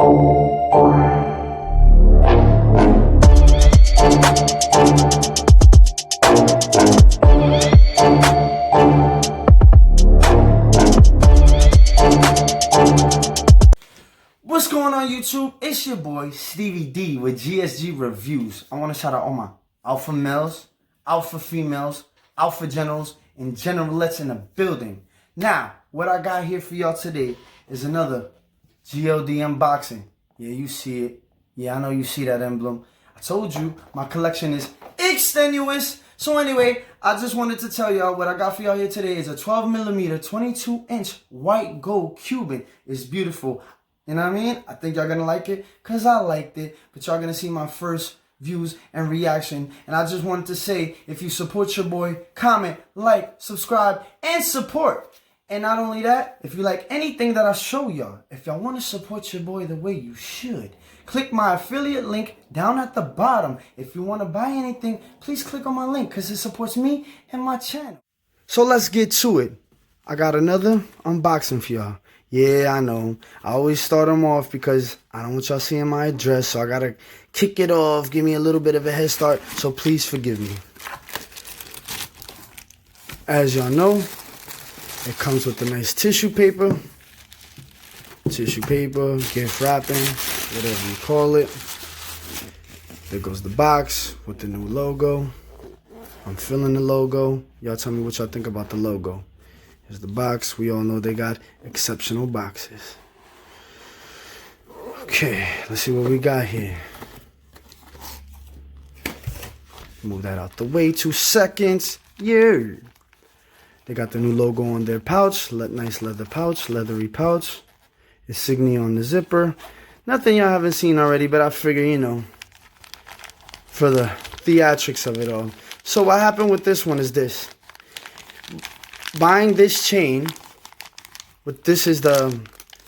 What's going on YouTube? It's your boy Stevie D with GSG Reviews. I want to shout out all my alpha males, alpha females, alpha generals, and generalettes in the building. Now, what I got here for y'all today is another GLD unboxing. Yeah, you see it. Yeah, I know you see that emblem. I told you my collection is extenuous. So anyway, I just wanted to tell y'all what I got for y'all here today is a 12mm, 22-inch white gold Cuban. It's beautiful. You know what I mean? I think y'all gonna like it because I liked it. But y'all gonna see my first views and reaction. And I just wanted to say, if you support your boy, comment, like, subscribe, and support. And not only that, if you like anything that I show y'all, if y'all want to support your boy the way you should, click my affiliate link down at the bottom. If you want to buy anything, please click on my link because it supports me and my channel. So let's get to it. I got another unboxing for y'all. Yeah, I know. I always start them off because I don't want y'all seeing my address, so I gotta kick it off, give me a little bit of a head start, so please forgive me. As y'all know, it comes with a nice tissue paper, gift wrapping, whatever you call it. There goes the box with the new logo. I'm feeling the logo. Y'all tell me what y'all think about the logo. Here's the box. We all know they got exceptional boxes. Okay, let's see what we got here. Move that out the way. 2 seconds. Yeah. They got the new logo on their pouch. Nice leather pouch, leathery pouch. Insignia on the zipper. Nothing y'all haven't seen already, but I figure, you know, for the theatrics of it all. So what happened with this one is this. Buying this chain, this is the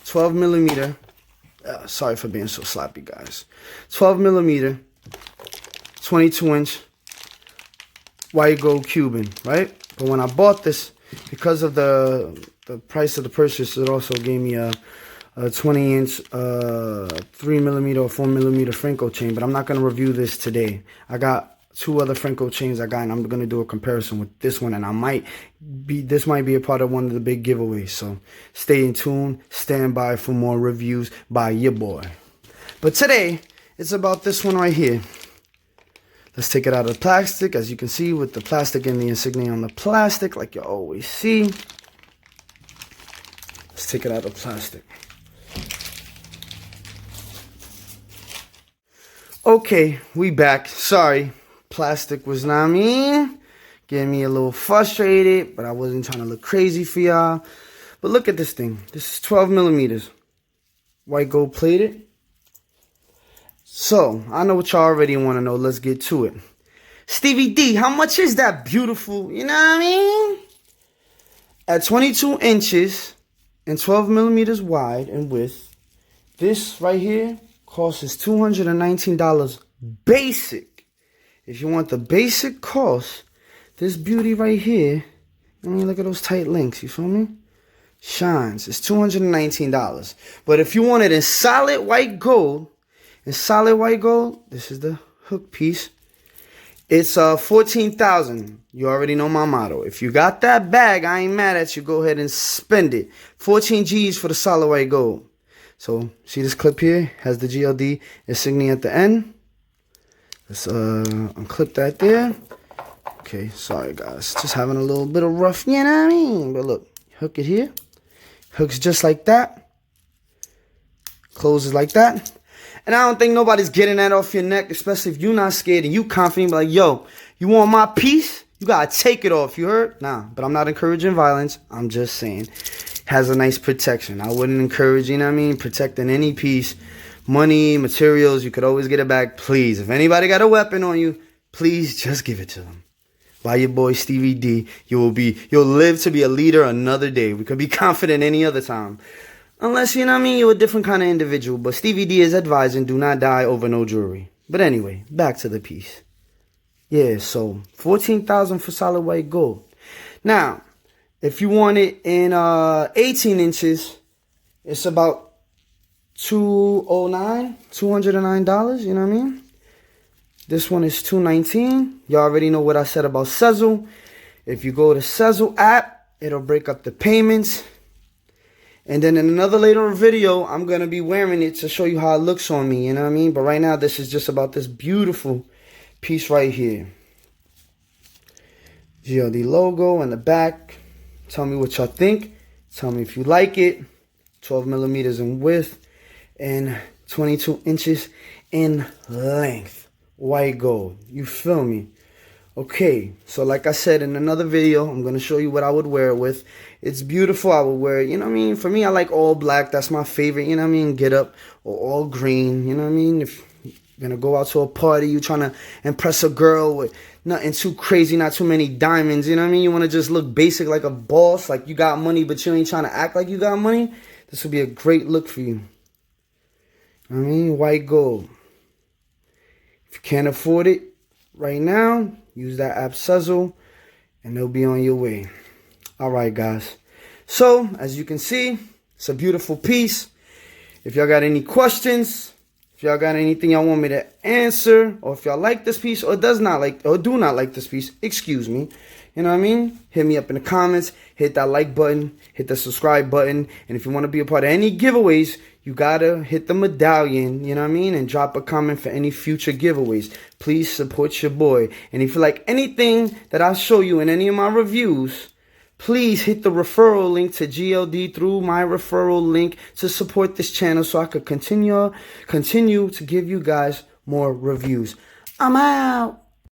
12mm, sorry for being so sloppy, guys. 12mm, 22-inch white gold Cuban, right? But when I bought this, because of the price of the purchase, it also gave me a 20-inch 3mm or 4mm Franco chain. But I'm not going to review this today. I got 2 other Franco chains I got, and I'm going to do a comparison with this one, and this might be a part of one of the big giveaways, so stay in tune, stand by for more reviews by your boy. But today, it's about this one right here. Let's take it out of the plastic, as you can see, with the plastic and the insignia on the plastic, like you always see. Let's take it out of the plastic. Okay, we back. Sorry. Plastic was not me, getting me a little frustrated, but I wasn't trying to look crazy for y'all. But look at this thing. This is 12mm, white gold plated. So I know what y'all already want to know. Let's get to it. Stevie D, how much is that beautiful? You know what I mean? At 22 inches and 12mm wide and width, this right here costs $219 basic. If you want the basic cost, this beauty right here, I mean, look at those tight links, you feel me? Shines. It's $219. But if you want it in solid white gold, this is the hook piece. It's $14,000. You already know my motto. If you got that bag, I ain't mad at you. Go ahead and spend it. 14 G's for the solid white gold. So, see this clip here? Has the GLD insignia at the end. Let's unclip that there. Okay, sorry guys. Just having a little bit of rough, you know what I mean? But look, hook it here. Hooks just like that. Closes like that. And I don't think nobody's getting that off your neck, especially if you're not scared and you confident. Like, yo, you want my piece? You gotta take it off, you heard? Nah, but I'm not encouraging violence. I'm just saying. Has a nice protection. I wouldn't encourage, you know what I mean? Protecting any piece. Money, materials, you could always get it back. Please, if anybody got a weapon on you, please just give it to them. By your boy Stevie D, you'll live to be a leader another day. We could be confident any other time. Unless, you know what I mean, you're a different kind of individual. But Stevie D is advising, do not die over no jewelry. But anyway, back to the piece. Yeah, so $14,000 for solid white gold. Now, if you want it in 18 inches, it's about $209, you know what I mean? This one is $219. You already know what I said about Sezzle. If you go to Sezzle app, it'll break up the payments. And then in another later video, I'm going to be wearing it to show you how it looks on me, you know what I mean? But right now, this is just about this beautiful piece right here. GLD logo in the back. Tell me what y'all think. Tell me if you like it. 12 millimeters in width and 22 inches in length. White gold. You feel me? Okay, so like I said in another video, I'm going to show you what I would wear it with. It's beautiful. I would wear it, you know what I mean? For me, I like all black. That's my favorite, you know what I mean? Get up, or all green, you know what I mean? If you're going to go out to a party, you're trying to impress a girl with nothing too crazy, not too many diamonds, you know what I mean? You want to just look basic like a boss, like you got money, but you ain't trying to act like you got money. This would be a great look for you. I mean, white gold. If you can't afford it right now, use that app Sezzle, and they'll be on your way. All right, guys. So, as you can see, it's a beautiful piece. If y'all got any questions, if y'all got anything y'all want me to answer, or if y'all like this piece or do not like this piece, excuse me, you know what I mean? Hit me up in the comments, hit that like button, hit the subscribe button, and if you want to be a part of any giveaways, you gotta hit the medallion, you know what I mean? And drop a comment for any future giveaways. Please support your boy. And if you like anything that I show you in any of my reviews, please hit the referral link to GLD through my referral link to support this channel so I could continue to give you guys more reviews. I'm out.